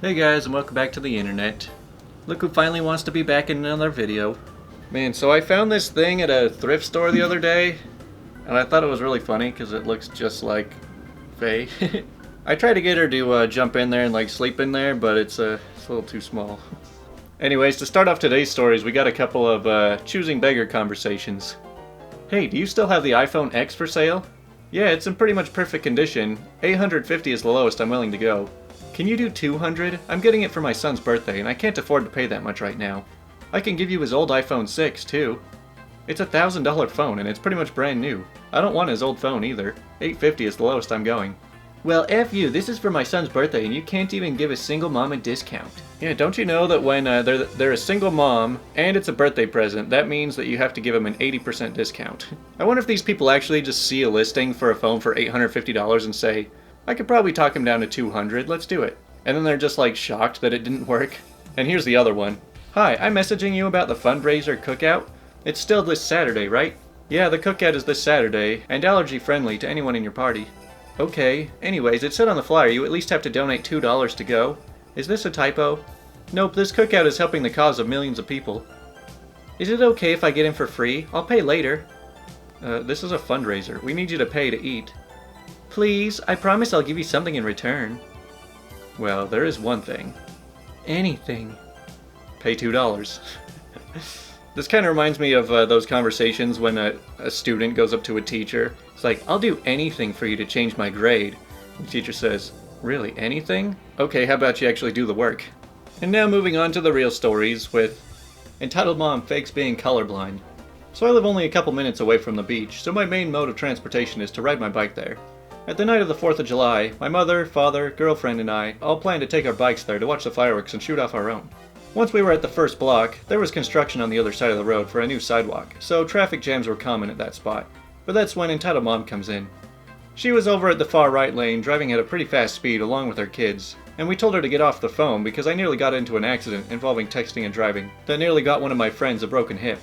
Hey guys, and welcome back to the internet. Look who finally wants to be back in another video. Man, so I found this thing at a thrift store the other day, and I thought it was really funny because it looks just like Faye. I tried to get her to jump in there and like sleep in there, but it's a little too small. Anyways, to start off today's stories, we got a couple of choosing beggar conversations. Hey, do you still have the iPhone X for sale? Yeah, it's in pretty much perfect condition. 850 is the lowest I'm willing to go. Can you do 200? I'm getting it for my son's birthday and I can't afford to pay that much right now. I can give you his old iPhone 6 too. It's a $1,000 phone and it's pretty much brand new. I don't want his old phone either. 850 is the lowest I'm going. Well, F you, this is for my son's birthday and you can't even give a single mom a discount. Yeah, don't you know that when they're a single mom and it's a birthday present, that means that you have to give them an 80% discount. I wonder if these people actually just see a listing for a phone for $850 and say, I could probably talk him down to 200, let's do it. And then they're just like shocked that it didn't work. And here's the other one. Hi, I'm messaging you about the fundraiser cookout. It's still this Saturday, right? Yeah, the cookout is this Saturday, and allergy friendly to anyone in your party. Okay, anyways, it said on the flyer you at least have to donate $2 to go. Is this a typo? Nope, this cookout is helping the cause of millions of people. Is it okay if I get in for free? I'll pay later. This is a fundraiser. We need you to pay to eat. Please, I promise I'll give you something in return. Well, there is one thing. Anything. Pay $2. This kind of reminds me of those conversations when a student goes up to a teacher. It's like, I'll do anything for you to change my grade. The teacher says, really, anything? Okay, how about you actually do the work? And now moving on to the real stories with Entitled Mom Fakes Being Colorblind. So I live only a couple minutes away from the beach, so my main mode of transportation is to ride my bike there. At the night of the 4th of July, my mother, father, girlfriend, and I all planned to take our bikes there to watch the fireworks and shoot off our own. Once we were at the first block, there was construction on the other side of the road for a new sidewalk, so traffic jams were common at that spot. But that's when Entitled Mom comes in. She was over at the far right lane driving at a pretty fast speed along with her kids, and we told her to get off the phone because I nearly got into an accident involving texting and driving that nearly got one of my friends a broken hip.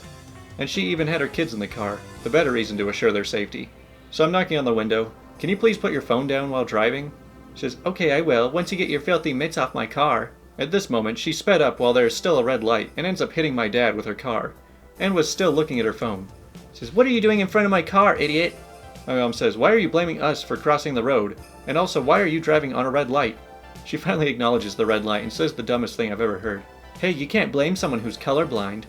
And she even had her kids in the car, the better reason to assure their safety. So I'm knocking on the window. Can you please put your phone down while driving? She says, okay, I will, once you get your filthy mitts off my car. At this moment, she sped up while there is still a red light and ends up hitting my dad with her car, and was still looking at her phone. She says, what are you doing in front of my car, idiot? My mom says, why are you blaming us for crossing the road? And also, why are you driving on a red light? She finally acknowledges the red light and says the dumbest thing I've ever heard. Hey, you can't blame someone who's colorblind.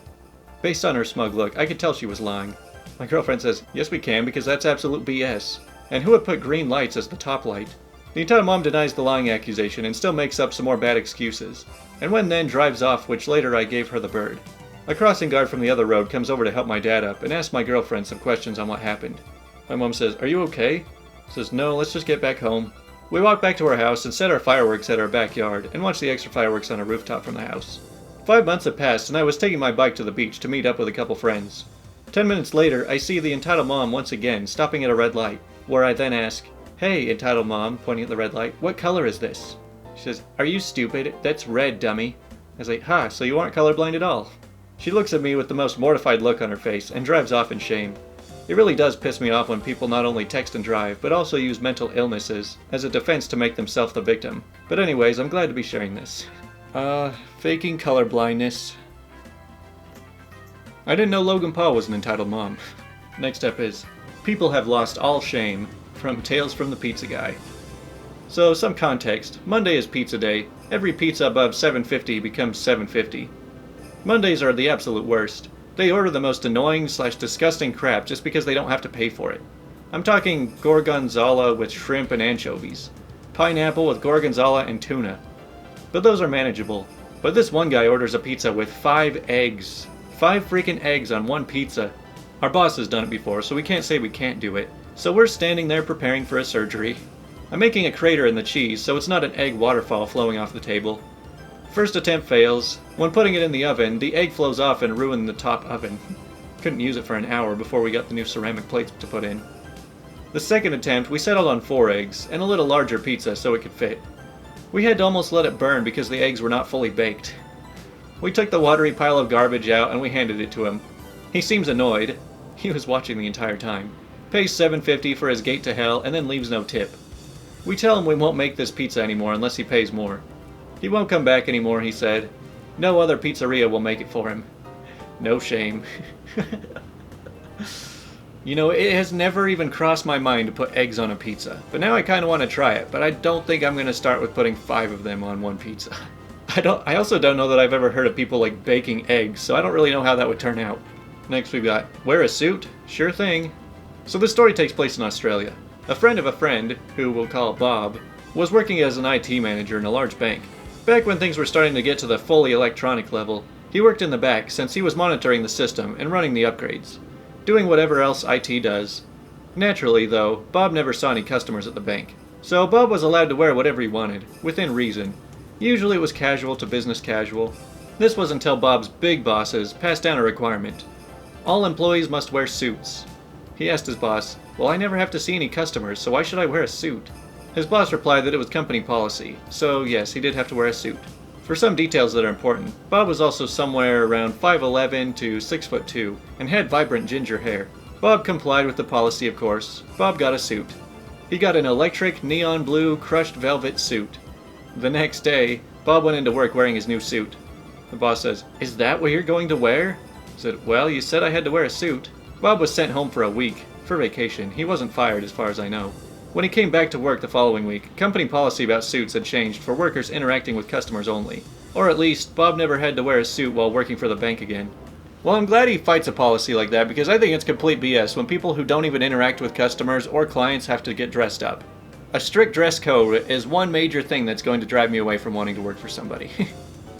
Based on her smug look, I could tell she was lying. My girlfriend says, yes we can, because that's absolute BS. And who would put green lights as the top light? The Entitled Mom denies the lying accusation and still makes up some more bad excuses. And when then drives off, which later I gave her the bird. A crossing guard from the other road comes over to help my dad up and asks my girlfriend some questions on what happened. My mom says, are you okay? Says, no, let's just get back home. We walk back to our house and set our fireworks at our backyard and watch the extra fireworks on a rooftop from the house. 5 months have passed and I was taking my bike to the beach to meet up with a couple friends. 10 minutes later, I see the Entitled Mom once again stopping at a red light, where I then ask, hey, Entitled Mom, pointing at the red light, what color is this? She says, are you stupid? That's red, dummy. I say, ha, so you aren't colorblind at all. She looks at me with the most mortified look on her face and drives off in shame. It really does piss me off when people not only text and drive, but also use mental illnesses as a defense to make themselves the victim. But anyways, I'm glad to be sharing this. Faking colorblindness. I didn't know Logan Paul was an entitled mom. Next up is, people have lost all shame, from Talesfromthepizzaguy. So, some context. Monday is pizza day. Every pizza above $7.50 becomes $7.50. Mondays are the absolute worst. They order the most annoying / disgusting crap just because they don't have to pay for it. I'm talking gorgonzola with shrimp and anchovies. Pineapple with gorgonzola and tuna. But those are manageable. But this one guy orders a pizza with 5 eggs. 5 freaking eggs on one pizza. Our boss has done it before, so we can't say we can't do it. So we're standing there preparing for a surgery. I'm making a crater in the cheese, so it's not an egg waterfall flowing off the table. First attempt fails. When putting it in the oven, the egg flows off and ruined the top oven. Couldn't use it for an hour before we got the new ceramic plates to put in. The second attempt, we settled on 4 eggs, and a little larger pizza so it could fit. We had to almost let it burn because the eggs were not fully baked. We took the watery pile of garbage out and we handed it to him. He seems annoyed. He was watching the entire time. Pays $7.50 for his gate to hell and then leaves no tip. We tell him we won't make this pizza anymore unless he pays more. He won't come back anymore, he said. No other pizzeria will make it for him. No shame. You know, it has never even crossed my mind to put eggs on a pizza, but now I kind of want to try it, but I don't think I'm going to start with putting 5 of them on one pizza. I also don't know that I've ever heard of people like baking eggs, so I don't really know how that would turn out. Next we've got, wear a suit? Sure thing. So this story takes place in Australia. A friend of a friend, who we'll call Bob, was working as an IT manager in a large bank. Back when things were starting to get to the fully electronic level, he worked in the back since he was monitoring the system and running the upgrades, doing whatever else IT does. Naturally, though, Bob never saw any customers at the bank, so Bob was allowed to wear whatever he wanted, within reason. Usually it was casual to business casual. This was until Bob's big bosses passed down a requirement. All employees must wear suits. He asked his boss, well, I never have to see any customers, so why should I wear a suit? His boss replied that it was company policy, so yes, he did have to wear a suit. For some details that are important, Bob was also somewhere around 5'11" to 6'2", and had vibrant ginger hair. Bob complied with the policy, of course. Bob got a suit. He got an electric neon blue crushed velvet suit. The next day, Bob went into work wearing his new suit. The boss says, is that what you're going to wear? He said, well, you said I had to wear a suit. Bob was sent home for a week, for vacation. He wasn't fired as far as I know. When he came back to work the following week, company policy about suits had changed for workers interacting with customers only. Or at least, Bob never had to wear a suit while working for the bank again. Well, I'm glad he fights a policy like that because I think it's complete BS when people who don't even interact with customers or clients have to get dressed up. A strict dress code is one major thing that's going to drive me away from wanting to work for somebody.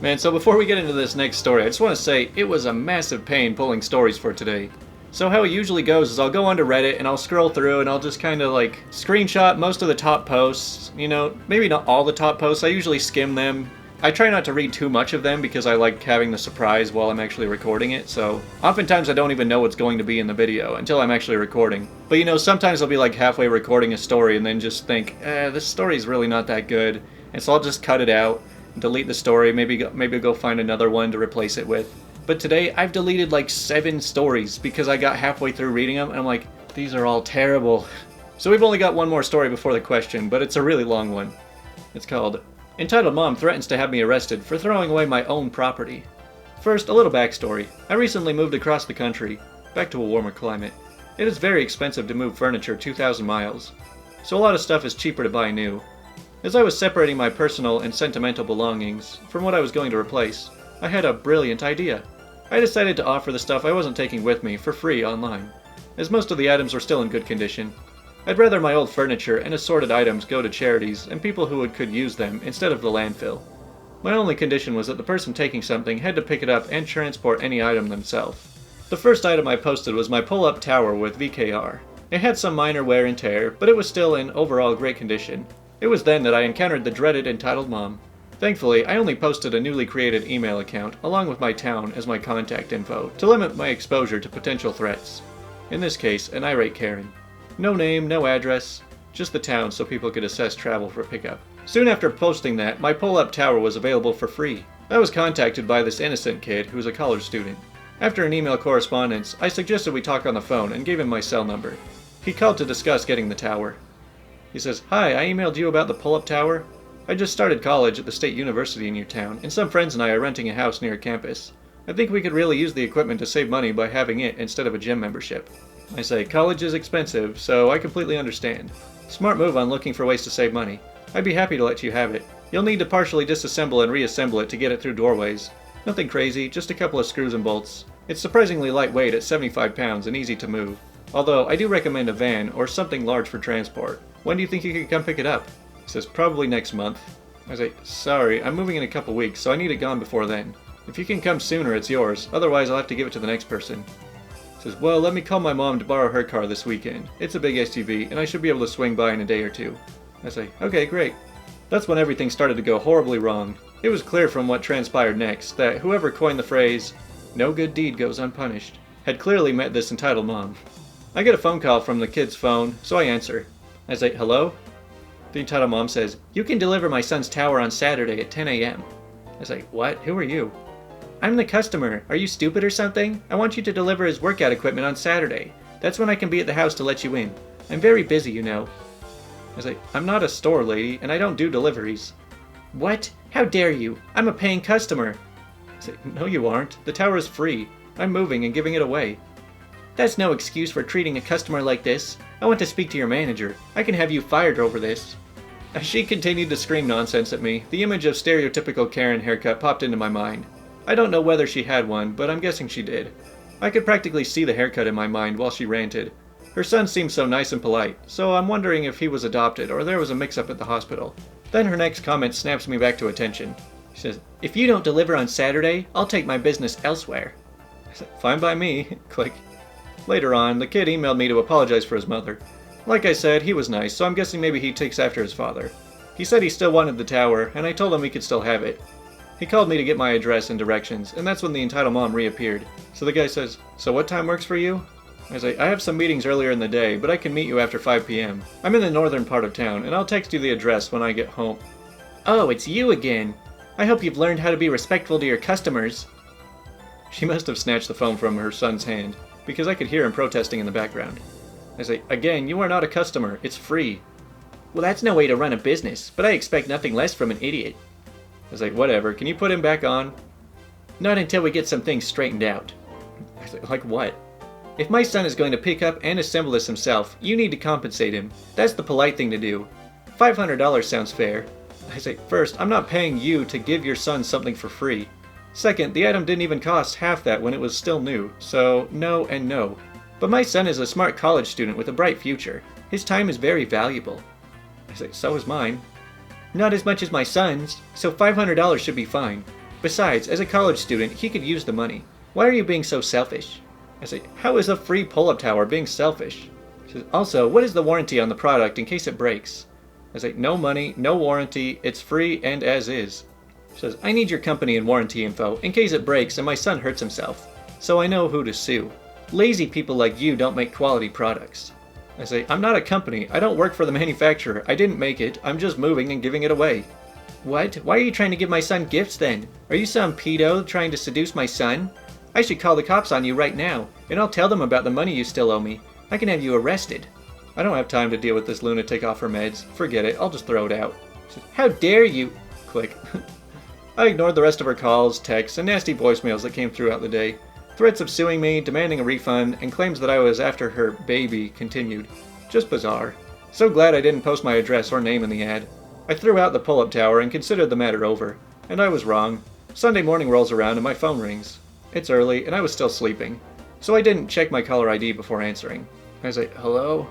Man, so before we get into this next story, I just want to say it was a massive pain pulling stories for today. So how it usually goes is I'll go onto Reddit and I'll scroll through and I'll just kind of like screenshot most of the top posts. You know, maybe not all the top posts, I usually skim them. I try not to read too much of them because I like having the surprise while I'm actually recording it, so oftentimes I don't even know what's going to be in the video until I'm actually recording. But you know, sometimes I'll be like halfway recording a story and then just think, this story's really not that good, and so I'll just cut it out, delete the story, maybe go find another one to replace it with. But today I've deleted like 7 stories because I got halfway through reading them and I'm like, these are all terrible. So we've only got one more story before the question, but it's a really long one. It's called, Entitled Mom Threatens to Have Me Arrested for Throwing Away My Own Property. First, a little backstory. I recently moved across the country, back to a warmer climate. It is very expensive to move furniture 2,000 miles, so a lot of stuff is cheaper to buy new. As I was separating my personal and sentimental belongings from what I was going to replace, I had a brilliant idea. I decided to offer the stuff I wasn't taking with me for free online, as most of the items were still in good condition. I'd rather my old furniture and assorted items go to charities and people who could use them instead of the landfill. My only condition was that the person taking something had to pick it up and transport any item themselves. The first item I posted was my pull-up tower with VKR. It had some minor wear and tear, but it was still in overall great condition. It was then that I encountered the dreaded Entitled Mom. Thankfully, I only posted a newly created email account along with my town as my contact info to limit my exposure to potential threats. In this case, an irate Karen. No name, no address, just the town so people could assess travel for pickup. Soon after posting that, my pull-up tower was available for free. I was contacted by this innocent kid who was a college student. After an email correspondence, I suggested we talk on the phone and gave him my cell number. He called to discuss getting the tower. He says, "Hi, I emailed you about the pull-up tower. I just started college at the state university in your town, and some friends and I are renting a house near campus. I think we could really use the equipment to save money by having it instead of a gym membership." I say, college is expensive, so I completely understand. Smart move on looking for ways to save money. I'd be happy to let you have it. You'll need to partially disassemble and reassemble it to get it through doorways. Nothing crazy, just a couple of screws and bolts. It's surprisingly lightweight at 75 pounds and easy to move. Although, I do recommend a van or something large for transport. When do you think you could come pick it up? He says, probably next month. I say, sorry, I'm moving in a couple weeks, so I need it gone before then. If you can come sooner, it's yours. Otherwise, I'll have to give it to the next person. Says, well, let me call my mom to borrow her car this weekend. It's a big SUV, and I should be able to swing by in a day or two. I say, okay, great. That's when everything started to go horribly wrong. It was clear from what transpired next that whoever coined the phrase, no good deed goes unpunished, had clearly met this entitled mom. I get a phone call from the kid's phone, so I answer. I say, hello? The entitled mom says, you can deliver my son's tower on Saturday at 10 a.m. I say, what? Who are you? I'm the customer. Are you stupid or something? I want you to deliver his workout equipment on Saturday. That's when I can be at the house to let you in. I'm very busy, you know. I say, I'm not a store lady, and I don't do deliveries. What? How dare you? I'm a paying customer. I say, no you aren't. The tower is free. I'm moving and giving it away. That's no excuse for treating a customer like this. I want to speak to your manager. I can have you fired over this. As she continued to scream nonsense at me, the image of stereotypical Karen haircut popped into my mind. I don't know whether she had one, but I'm guessing she did. I could practically see the haircut in my mind while she ranted. Her son seemed so nice and polite, so I'm wondering if he was adopted or there was a mix-up at the hospital. Then her next comment snaps me back to attention. She says, if you don't deliver on Saturday, I'll take my business elsewhere. I said, fine by me. Click. Later on, the kid emailed me to apologize for his mother. Like I said, he was nice, so I'm guessing maybe he takes after his father. He said he still wanted the tower, and I told him we could still have it. He called me to get my address and directions, and that's when the entitled mom reappeared. So the guy says, so what time works for you? I say, I have some meetings earlier in the day, but I can meet you after 5 p.m. I'm in the northern part of town, and I'll text you the address when I get home. Oh, it's you again. I hope you've learned how to be respectful to your customers. She must have snatched the phone from her son's hand, because I could hear him protesting in the background. I say, again, you are not a customer. It's free. Well, that's no way to run a business, but I expect nothing less from an idiot. I was like, whatever, can you put him back on? Not until we get some things straightened out. I was like what? If my son is going to pick up and assemble this himself, you need to compensate him. That's the polite thing to do. $500 sounds fair. I say, first, I'm not paying you to give your son something for free. Second, the item didn't even cost half that when it was still new, so no and no. But my son is a smart college student with a bright future. His time is very valuable. I say, so is mine. Not as much as my son's, so $500 should be fine. Besides, as a college student, he could use the money. Why are you being so selfish? I say, how is a free pull-up tower being selfish? She says, also, what is the warranty on the product in case it breaks? I say, no money, no warranty, it's free and as is. She says, I need your company and warranty info in case it breaks and my son hurts himself, so I know who to sue. Lazy people like you don't make quality products. I say, I'm not a company. I don't work for the manufacturer. I didn't make it. I'm just moving and giving it away. What? Why are you trying to give my son gifts then? Are you some pedo trying to seduce my son? I should call the cops on you right now, and I'll tell them about the money you still owe me. I can have you arrested. I don't have time to deal with this lunatic off her meds. Forget it. I'll just throw it out. Says, how dare you? Click. I ignored the rest of her calls, texts, and nasty voicemails that came throughout the day. Threats of suing me, demanding a refund, and claims that I was after her baby continued. Just bizarre. So glad I didn't post my address or name in the ad. I threw out the pull-up tower and considered the matter over. And I was wrong. Sunday morning rolls around and my phone rings. It's early, and I was still sleeping. So I didn't check my caller ID before answering. I was like, hello?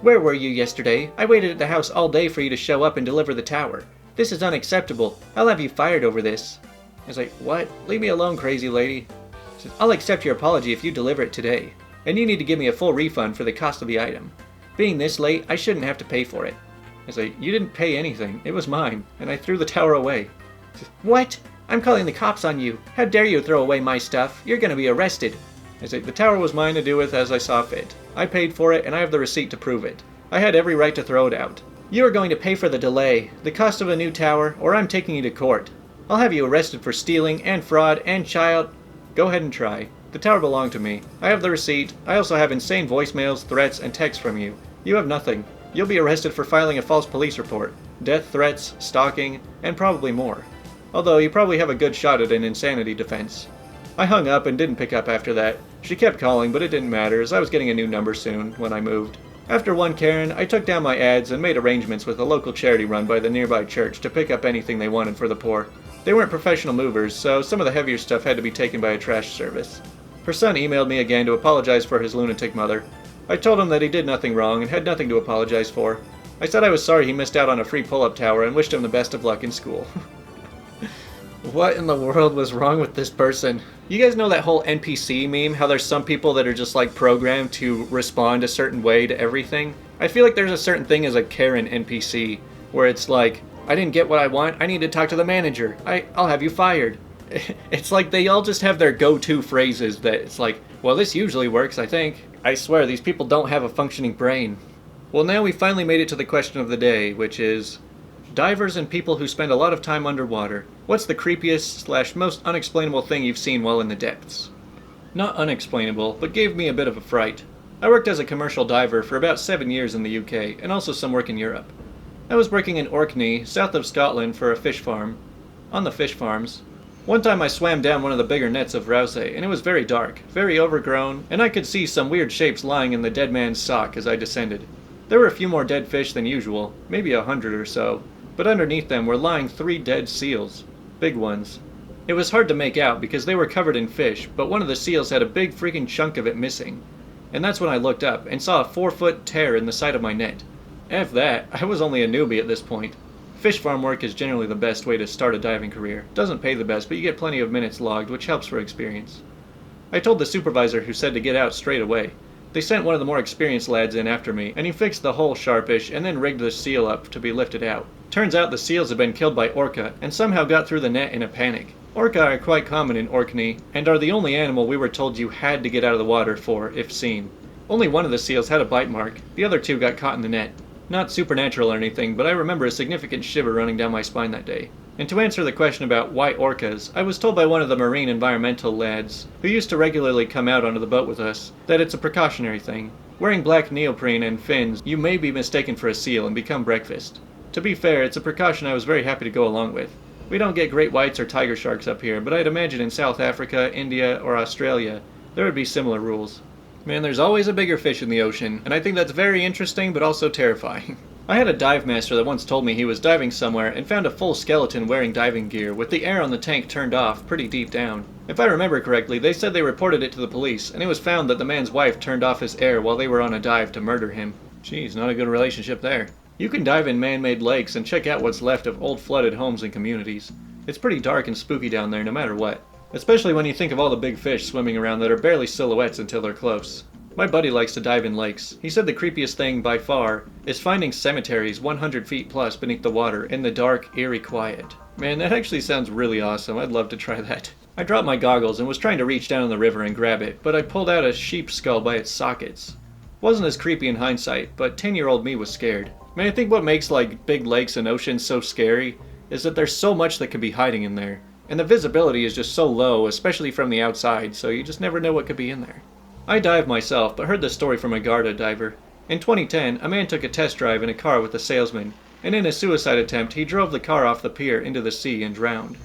Where were you yesterday? I waited at the house all day for you to show up and deliver the tower. This is unacceptable. I'll have you fired over this. I was like, what? Leave me alone, crazy lady. I'll accept your apology if you deliver it today, and you need to give me a full refund for the cost of the item. Being this late, I shouldn't have to pay for it. I say, you didn't pay anything, it was mine, and I threw the tower away. Says, what? I'm calling the cops on you. How dare you throw away my stuff? You're gonna be arrested. I say, the tower was mine to do with as I saw fit. I paid for it, and I have the receipt to prove it. I had every right to throw it out. You are going to pay for the delay, the cost of a new tower, or I'm taking you to court. I'll have you arrested for stealing, and fraud, and child... Go ahead and try. The tower belonged to me. I have the receipt. I also have insane voicemails, threats, and texts from you. You have nothing. You'll be arrested for filing a false police report, death threats, stalking, and probably more. Although you probably have a good shot at an insanity defense. I hung up and didn't pick up after that. She kept calling, but it didn't matter as I was getting a new number soon when I moved. After one Karen, I took down my ads and made arrangements with a local charity run by the nearby church to pick up anything they wanted for the poor. They weren't professional movers, so some of the heavier stuff had to be taken by a trash service. Her son emailed me again to apologize for his lunatic mother. I told him that he did nothing wrong and had nothing to apologize for. I said I was sorry he missed out on a free pull-up tower and wished him the best of luck in school. What in the world was wrong with this person? You guys know that whole NPC meme, how there's some people that are just like programmed to respond a certain way to everything? I feel like there's a certain thing as a Karen NPC, where it's like, I didn't get what I want, I need to talk to the manager, I'll have you fired. It's like they all just have their go-to phrases that it's like, well, this usually works, I think. I swear, these people don't have a functioning brain. Well, now we finally made it to the question of the day, which is... divers and people who spend a lot of time underwater. What's the creepiest / most unexplainable thing you've seen while in the depths? Not unexplainable, but gave me a bit of a fright. I worked as a commercial diver for about 7 years in the UK, and also some work in Europe. I was working in Orkney, south of Scotland, for a fish farm. On the fish farms. One time I swam down one of the bigger nets of Rousay, and it was very dark, very overgrown, and I could see some weird shapes lying in the dead man's sock as I descended. There were a few more dead fish than usual, maybe 100 or so, but underneath them were lying 3 dead seals. Big ones. It was hard to make out because they were covered in fish, but one of the seals had a big freaking chunk of it missing. And that's when I looked up and saw a 4-foot tear in the side of my net. F that, I was only a newbie at this point. Fish farm work is generally the best way to start a diving career. Doesn't pay the best, but you get plenty of minutes logged, which helps for experience. I told the supervisor, who said to get out straight away. They sent one of the more experienced lads in after me, and he fixed the hole sharpish and then rigged the seal up to be lifted out. Turns out the seals had been killed by orca and somehow got through the net in a panic. Orca are quite common in Orkney and are the only animal we were told you had to get out of the water for if seen. Only one of the seals had a bite mark, the other 2 got caught in the net. Not supernatural or anything, but I remember a significant shiver running down my spine that day. And to answer the question about why orcas, I was told by one of the marine environmental lads, who used to regularly come out onto the boat with us, that it's a precautionary thing. Wearing black neoprene and fins, you may be mistaken for a seal and become breakfast. To be fair, it's a precaution I was very happy to go along with. We don't get great whites or tiger sharks up here, but I'd imagine in South Africa, India, or Australia, there would be similar rules. Man, there's always a bigger fish in the ocean, and I think that's very interesting but also terrifying. I had a dive master that once told me he was diving somewhere and found a full skeleton wearing diving gear with the air on the tank turned off pretty deep down. If I remember correctly, they said they reported it to the police, and it was found that the man's wife turned off his air while they were on a dive to murder him. Geez, not a good relationship there. You can dive in man-made lakes and check out what's left of old flooded homes and communities. It's pretty dark and spooky down there no matter what. Especially when you think of all the big fish swimming around that are barely silhouettes until they're close. My buddy likes to dive in lakes. He said the creepiest thing, by far, is finding cemeteries 100 feet plus beneath the water in the dark, eerie quiet. Man, that actually sounds really awesome. I'd love to try that. I dropped my goggles and was trying to reach down in the river and grab it, but I pulled out a sheep's skull by its sockets. Wasn't as creepy in hindsight, but 10-year-old me was scared. Man, I think what makes big lakes and oceans so scary is that there's so much that could be hiding in there. And the visibility is just so low, especially from the outside, so you just never know what could be in there. I dived myself, but heard this story from a Garda diver. In 2010, a man took a test drive in a car with a salesman, and in a suicide attempt, he drove the car off the pier into the sea and drowned.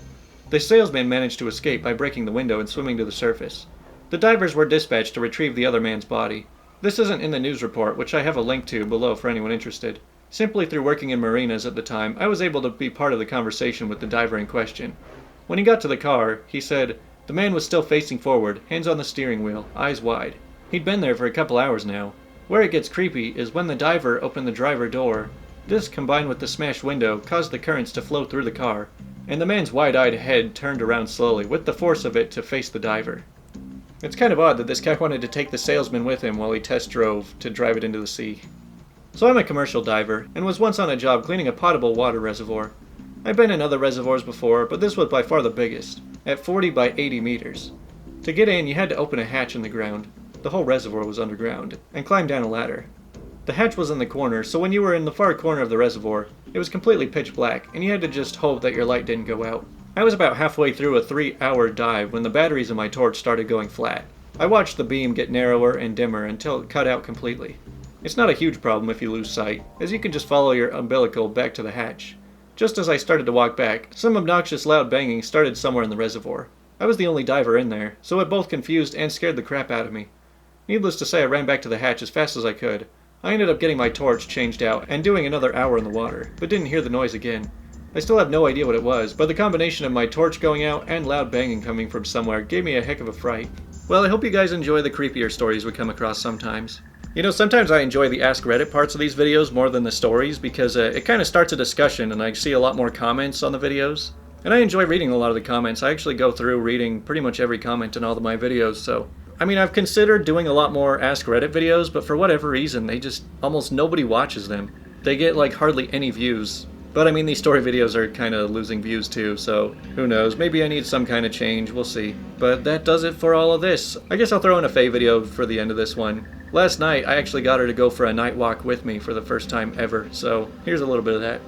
The salesman managed to escape by breaking the window and swimming to the surface. The divers were dispatched to retrieve the other man's body. This isn't in the news report, which I have a link to below for anyone interested. Simply through working in marinas at the time, I was able to be part of the conversation with the diver in question. When he got to the car, he said, the man was still facing forward, hands on the steering wheel, eyes wide. He'd been there for a couple hours now. Where it gets creepy is when the diver opened the driver door. This, combined with the smashed window, caused the currents to flow through the car, and the man's wide-eyed head turned around slowly, with the force of it to face the diver. It's kind of odd that this guy wanted to take the salesman with him while he test drove to drive it into the sea. So I'm a commercial diver, and was once on a job cleaning a potable water reservoir. I've been in other reservoirs before, but this was by far the biggest, at 40 by 80 meters. To get in, you had to open a hatch in the ground. The whole reservoir was underground, and climb down a ladder. The hatch was in the corner, so when you were in the far corner of the reservoir, it was completely pitch black, and you had to just hope that your light didn't go out. I was about halfway through a 3-hour dive when the batteries in my torch started going flat. I watched the beam get narrower and dimmer until it cut out completely. It's not a huge problem if you lose sight, as you can just follow your umbilical back to the hatch. Just as I started to walk back, some obnoxious loud banging started somewhere in the reservoir. I was the only diver in there, so it both confused and scared the crap out of me. Needless to say, I ran back to the hatch as fast as I could. I ended up getting my torch changed out and doing another hour in the water, but didn't hear the noise again. I still have no idea what it was, but the combination of my torch going out and loud banging coming from somewhere gave me a heck of a fright. Well, I hope you guys enjoy the creepier stories we come across sometimes. You know, sometimes I enjoy the Ask Reddit parts of these videos more than the stories because it kind of starts a discussion and I see a lot more comments on the videos. And I enjoy reading a lot of the comments. I actually go through reading pretty much every comment in all of my videos, so... I mean, I've considered doing a lot more Ask Reddit videos, but for whatever reason, almost nobody watches them. They get hardly any views. But I mean, these story videos are kind of losing views too, so who knows, maybe I need some kind of change, we'll see. But that does it for all of this. I guess I'll throw in a Faye video for the end of this one. Last night, I actually got her to go for a night walk with me for the first time ever, so here's a little bit of that.